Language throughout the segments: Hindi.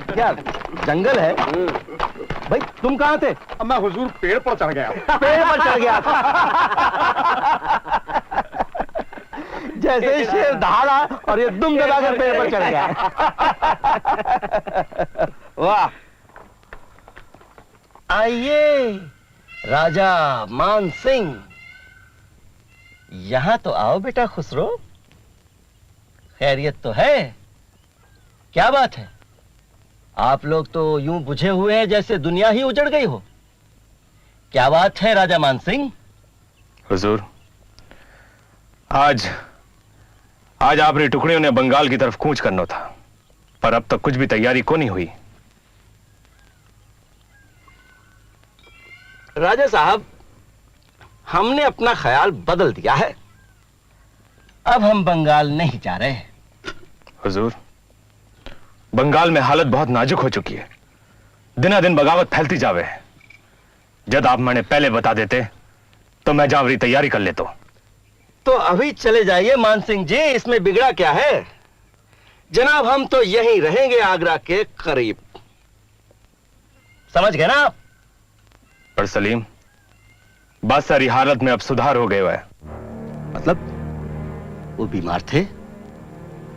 क्या जंगल है? भाई तुम कहाँ थे? मैं हुजूर पेड़ पर चढ़ गया। पेड़ पर चढ़ गया था। जैसे ही शेर दहाड़ा और ये दुम दबाकर पेड़ पर चढ़ गया। वाह! आइए राजा मान सिंह, यहां तो आओ बेटा खुसरो। खैरियत तो है? क्या बात है, आप लोग तो यूं बुझे हुए हैं जैसे दुनिया ही उजड़ गई हो। क्या बात है राजा मान सिंह? हुजूर, आज आपकी टुकड़ियों ने बंगाल की तरफ कूच करना था, पर अब तक कुछ भी तैयारी को नहीं हुई। राजा साहब, हमने अपना ख्याल बदल दिया है। अब हम बंगाल नहीं जा रहे। हुजूर, बंगाल में हालत बहुत नाजुक हो चुकी है। दिना दिन बगावत फैलती जावे है। जब आप मैंने पहले बता देते तो मैं जावरी तैयारी कर लेता। तो अभी चले जाइए मान सिंह जी, इसमें बिगड़ा क्या है? जनाब, हम तो यहीं रहेंगे आगरा के करीब। समझ गए ना आप? पर सलीम, बात सारी हालत में अब सुधार हो गया है। मतलब वो बीमार थे?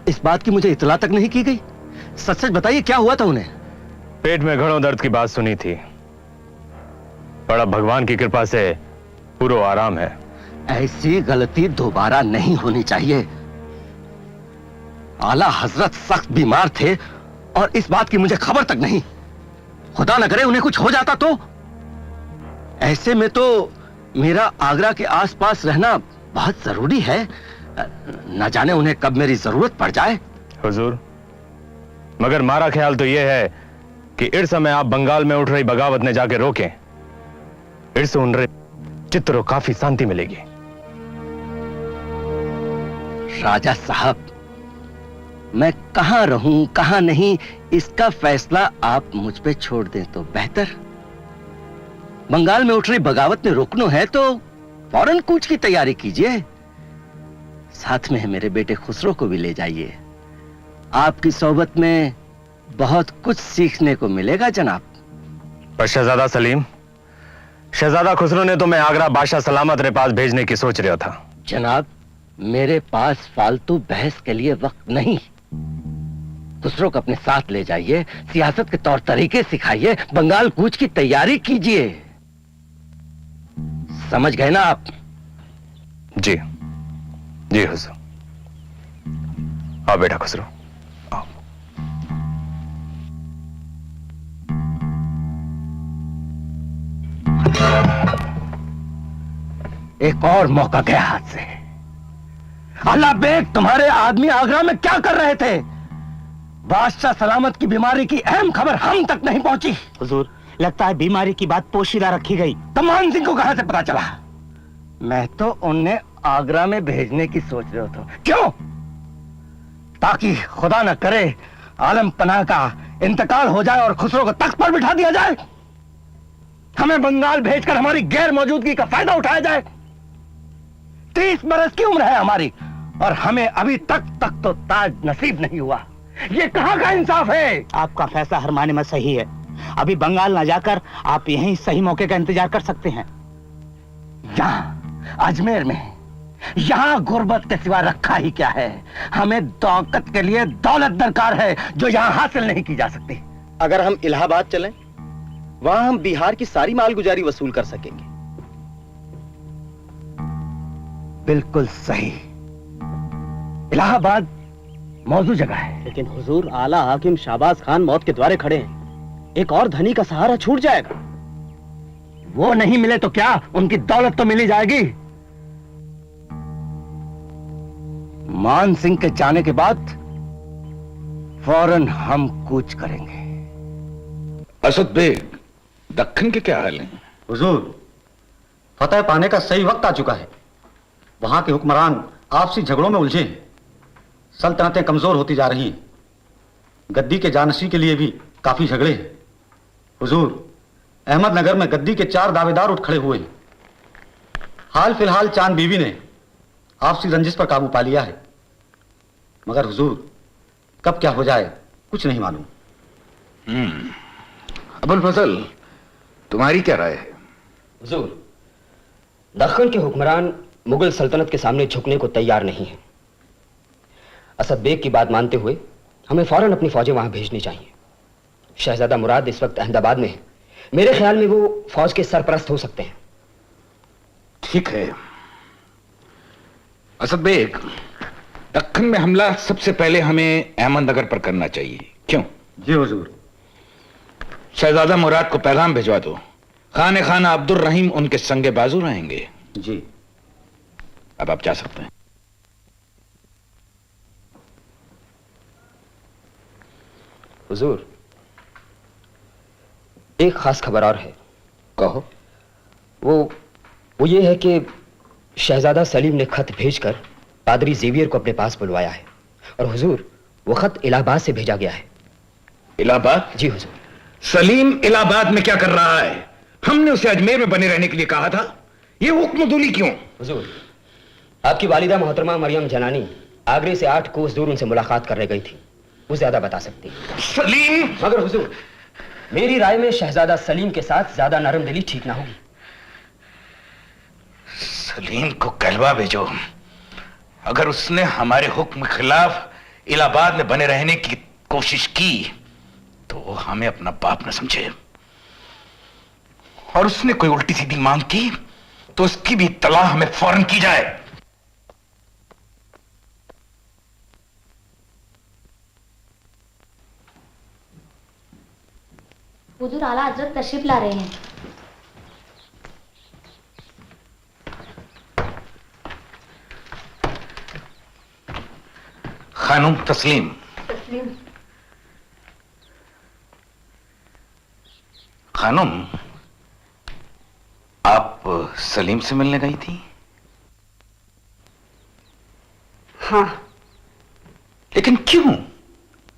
इस बात की मुझे इतला तक नहीं की गई। सच सच बताइए, क्या हुआ था उन्हें? पेट में घड़ों दर्द की बात सुनी थी, पर अब भगवान की कृपा से पूरा आराम है। ऐसी गलती दोबारा नहीं होनी चाहिए। आला हजरत सख्त बीमार थे और इस बात की मुझे खबर तक नहीं। खुदा न करे उन्हें कुछ हो जाता तो। ऐसे में तो मेरा आगरा के आसपास रहना बहुत जरूरी है। न जाने उन्हें कब मेरी जरूरत पड़ जाए। हुजूर, मगर हमारा ख्याल तो यह है कि इस समय आप बंगाल में उठ रही बगावत ने जाके रोकें। इस उन चित्रों काफी शांति मिलेगी। राजा साहब, मैं कहां रहूं कहां नहीं, इसका फैसला आप मुझ पे छोड़ दें तो बेहतर। बंगाल में उठ रही बगावत ने रोकना है तो फौरन कूच की तैयारी कीजिए। साथ में मेरे बेटे खुसरो को भी ले जाइए। आपकी सोबत में बहुत कुछ सीखने को मिलेगा जनाब। पर शहजादा सलीम, शहजादा खुसरो ने तो मैं आगरा बादशाह सलामत रे पास भेजने की सोच रहा था। जनाब, मेरे पास फालतू बहस के लिए वक्त नहीं। खुसरो को अपने साथ ले जाइए, सियासत के तौर तरीके सिखाइए, बंगाल कूच की तैयारी कीजिए। समझ गए ना आप? जी जी हुजूर। आओ बेटा खुसरो, आओ। एक और मौका गया हाथ से। अल्लाह बेग, तुम्हारे आदमी आगरा में क्या कर रहे थे? बादशाह सलामत की बीमारी की अहम खबर हम तक नहीं पहुंची। हुजूर, लगता है बीमारी की बात पोशीदा रखी गई। तो मान सिंह को कहां से पता चला? मैं तो उन्हें आगरा में भेजने की सोच रहा था। क्यों? ताकि खुदा न करे आलम पनाह का इंतकाल हो जाए और खुसरो को तख्त पर बिठा दिया जाए। हमें बंगाल भेजकर हमारी गैर मौजूदगी का फायदा उठाया जाए। 30 बरस की उम्र है हमारी और हमें अभी तक तो ताज नसीब नहीं हुआ। ये कहां का इंसाफ है? आपका फैसला हर मायने में सही है। अभी बंगाल ना जाकर आप यहीं सही मौके का इंतजार कर सकते हैं। यहां अजमेर में, यहां गुर्बत के सिवा रखा ही क्या है? हमें दौलत के लिए दौलत दरकार है जो यहां हासिल नहीं की जा सकती। अगर हम इलाहाबाद चलें, वहां हम बिहार की सारी मालगुजारी वसूल कर सकेंगे। बिल्कुल सही। इलाहाबाद मौजूद जगह है। लेकिन हुजूर, आला हाकिम शाहबाज खान मौत के द्वारे खड़े हैं। एक और धनी का सहारा छूट जाएगा। वो नहीं मिले तो क्या, उनकी दौलत तो मिली जाएगी। मान सिंह के जाने के बाद फौरन हम कूच करेंगे। असद बेग, दक्कन के क्या हाल हैं? हुजूर, फतेह पाने का सही वक्त आ चुका है। वहां के हुक्मरान आपसी झगड़ों में उलझे हैं। सल्तनतें कमजोर होती जा रही हैं। गद्दी के जानशी के लिए भी काफी झगड़े हैं। हुजूर, अहमदनगर में गद्दी के 4 दावेदार उठ खड़े हुए हैं। हाल फिलहाल चांद बीवी ने आपसी रंजिश पर काबू पा लिया है। मगर हुजूर, कब क्या हो जाए कुछ नहीं मालूम। अबुल फजल, तुम्हारी क्या राय है? हुजूर, दक्कन के हुक्मरान मुगल सल्तनत के सामने झुकने को तैयार नहीं है। असद बेग की बात मानते हुए हमें फौरन अपनी फौजें वहां भेजनी चाहिए। शहजादा मुराद इस वक्त अहमदाबाद में है। मेरे ख्याल में वो फौज के सरपरस्त हो सकते हैं। ठीक है असद बेग, दक्कन में हमला सबसे पहले हमें अहमदनगर पर करना चाहिए। क्यों? जी हुजूर। शहजादा मुराद को पैगाम भिजवा दो। खाने खाना अब्दुल रहीम उनके संगे बाजू रहेंगे। जी। अब आप जा सकते हैं। हुजूर, एक खास खबर और है। कहो। वो ये है कि शहजादा सलीम ने खत भेजकर पादरी जेवियर को अपने पास बुलवाया है। और हुजूर, वो खत इलाहाबाद से भेजा गया है। इलाहाबाद? जी हुजूर। सलीम इलाहाबाद में क्या कर रहा है? हमने उसे अजमेर में बने रहने के लिए कहा था। ये हुक्मदुली क्यों? हुजूर, आपकी वालिदा मोहतरमा मरियम जनानी आगरे से 8 कोस दूर उनसे मुलाकात करने गई थी। वो ज्यादा बता सकती है। सलीम! मगर हुजूर, मेरी राय में शहजादा सलीम के साथ ज्यादा नरम दिली ठीक ना होगी। सलीम को कहलवा भेजो। अगर उसने हमारे हुक्म के खिलाफ इलाहाबाद में बने रहने की कोशिश की तो हमें अपना बाप न समझे, और उसने कोई उल्टी सीधी मांग की तो उसकी भी इत्तला हमें फौरन की जाए। हुजूर, आला हजरत तशरीफ ला रहे हैं। खानुम तस्लीम। तस्लीम। खानुम, आप सलीम से मिलने गई थी? हाँ। लेकिन क्यों?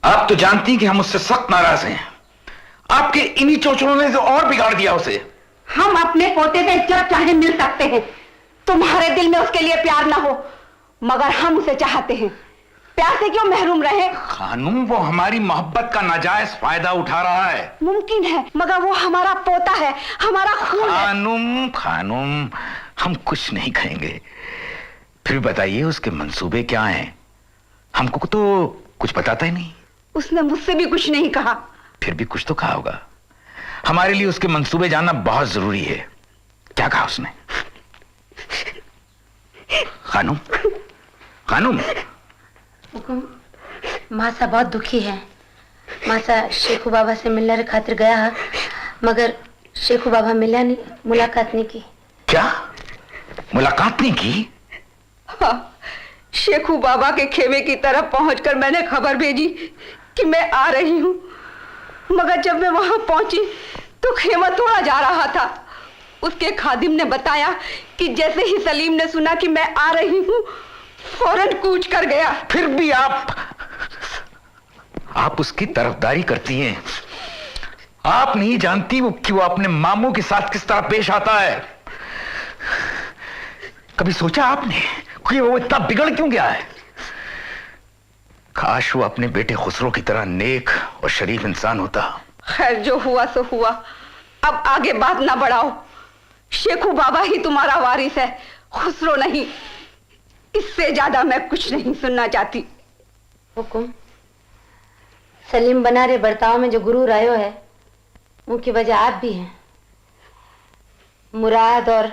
आप तो जानती हैं कि हम उससे सख्त नाराज हैं। आपके इन्हीं चोचलों ने तो और बिगाड़ दिया उसे। हम अपने पोते से जब चाहे मिल सकते हैं। तुम्हारे दिल में उसके लिए प्यार ना हो, मगर हम उसे चाहते हैं। प्यार से क्यों महरूम रहे? खानुम, वो हमारी मोहब्बत का नाजायज फायदा उठा रहा है। मुमकिन है, मगर वो हमारा पोता है, हमारा खून है। खानुम, खानुम, हम कुछ नहीं कहेंगे। फिर बताइए उसके मंसूबे क्या हैं? हमको तो कुछ बताता ही नहीं। उसने मुझसे भी कुछ नहीं कहा। फिर भी कुछ तो कहा होगा। हमारे लिए उसके मंसूबे जानना बहुत जरूरी है। क्या कहा उसने? खानुम, खानुम। मासा बहुत दुखी है। मासा शेखू बाबा से मिलने रे खातिर गया है, मगर शेखू बाबा मिला नहीं, मुलाकात नहीं की। क्या मुलाकात नहीं की? हाँ, शेखू बाबा के खेमे की तरफ पहुंचकर मैंने खबर भेजी कि मैं आ रही हूँ, मगर जब मैं वहां पहुंची तो खेमा तोड़ा जा रहा था। उसके खादिम ने बताया कि जैसे ही सलीम ने सुना कि मैं आ रही हूँ, फौरन कूच कर गया। फिर भी आप उसकी तरफदारी करती हैं। आप नहीं जानती वो कि वो अपने मामों के साथ किस तरह पेश आता है। कभी सोचा आपने कि वो इतना बिगड़ क्यों गया है? काश वो अपने बेटे खुसरो की तरह नेक और शरीफ इंसान होता। खैर, जो हुआ सो हुआ। अब आगे बात ना बढ़ाओ। शेखू बाबा ही तुम्हारा वारिस है, खुसरो नहीं। इससे ज्यादा मैं कुछ नहीं सुनना चाहती। हुकुम, सलीम बना रे बर्ताव में जो गुरूर आयो है, उनकी वजह आप भी हैं। मुराद और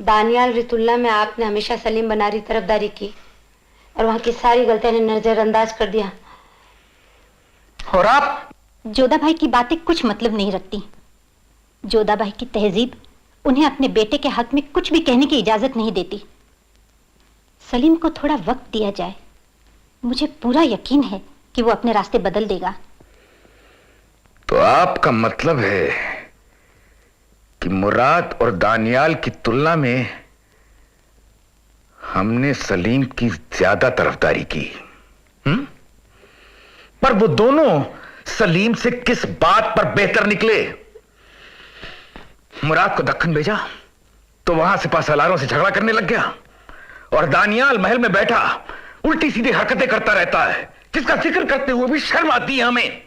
दानियाल रितुल्ला में आपने हमेशा सलीम बनारी तरफदारी की और वहां की सारी गलतियां ने नजरअंदाज कर दिया। और आप? जोधा भाई की बातें कुछ मतलब नहीं रखती। जोधा भाई की तहजीब उन्हें अपने बेटे के हक में कुछ भी कहने की इजाजत नहीं देती। सलीम को थोड़ा वक्त दिया जाए, मुझे पूरा यकीन है कि वो अपने रास्ते बदल देगा। तो आपका मतलब है कि मुराद और दानियाल की तुलना में हमने सलीम की ज्यादा तरफदारी की। पर वो दोनों सलीम से किस बात पर बेहतर निकले? मुराद को दक्कन भेजा तो वहां सिपा सलारों से झगड़ा करने लग गया, और दानियाल महल में बैठा उल्टी सीधी हरकतें करता रहता है। जिसका जिक्र करते हुए भी शर्म आती है हमें।